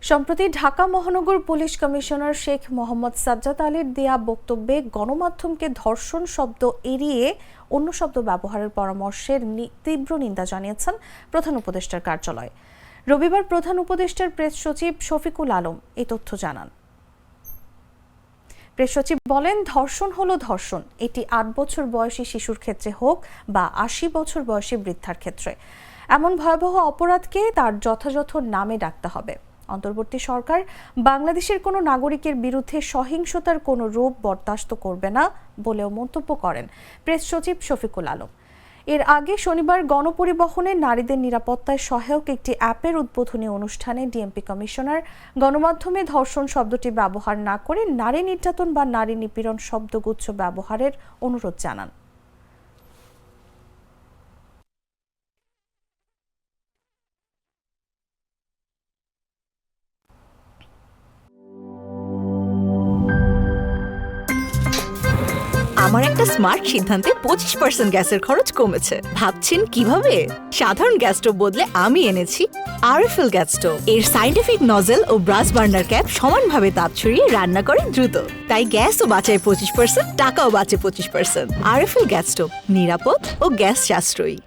সম্প্রতি ঢাকা মহানগর police commissioner Sheikh Mohammad Sajjad আলীর দেয়া বক্তব্যে গণমাধ্যমকে ধর্ষণ শব্দ এড়িয়ে অন্য শব্দ ব্যবহারের পরামর্শের তীব্র নিন্দা জানিয়েছেন প্রধান উপদেষ্টার কার্যালয়। রবিবার প্রধান উপদেষ্টার প্রেস সচিব শফিকুল আলম এই তথ্য জানান। প্রেস সচিব বলেন, ধর্ষণ হলো ধর্ষণ, এটি ৮ বছর বয়সী শিশুর ক্ষেত্রে হোক বা ৮০ বছর বয়সী বৃদ্ধার ক্ষেত্রে। এমন ভয়াবহ অপরাধকে তার যথাযথ নামে ডাকতে হবে। অন্তর্বর্তী সরকার বাংলাদেশের কোনো নাগরিকের বিরুদ্ধে সহিংসতার কোনো রূপ বরদাস্ত করবে না বলেও মন্তব্য করেন প্রেস সচিব শফিকুল আলম। এর আগে শনিবার গণপরিবহনে নারীদের নিরাপত্তায় সহায়ক একটি অ্যাপের উদ্বোধনী অনুষ্ঠানে ডিএমপি কমিশনার গণমাধ্যমে ধর্ষণ শব্দটি ব্যবহার না করে নারী নির্যাতন বা নারী নিপীড়ন শব্দগুচ্ছ ব্যবহারের অনুরোধ জানান। আমার একটা স্মার্ট সিদ্ধান্তে 25% গ্যাসের খরচ কমেছে। ভাবছেন কিভাবে? সাধারণ গ্যাস স্টোভ বদলে আমি এনেছি আরএফএল গ্যাস স্টোভ। এর সাইন্টিফিক নজল ও ব্রাস বার্নার ক্যাপ সমানভাবে তাপ ছড়িয়ে রান্না করে দ্রুত, তাই গ্যাসও বাঁচায় 25%, টাকাও বাঁচে 25%। আরএফএল গ্যাস স্টোভ, নিরাপদ ও গ্যাস সাশ্রয়ী।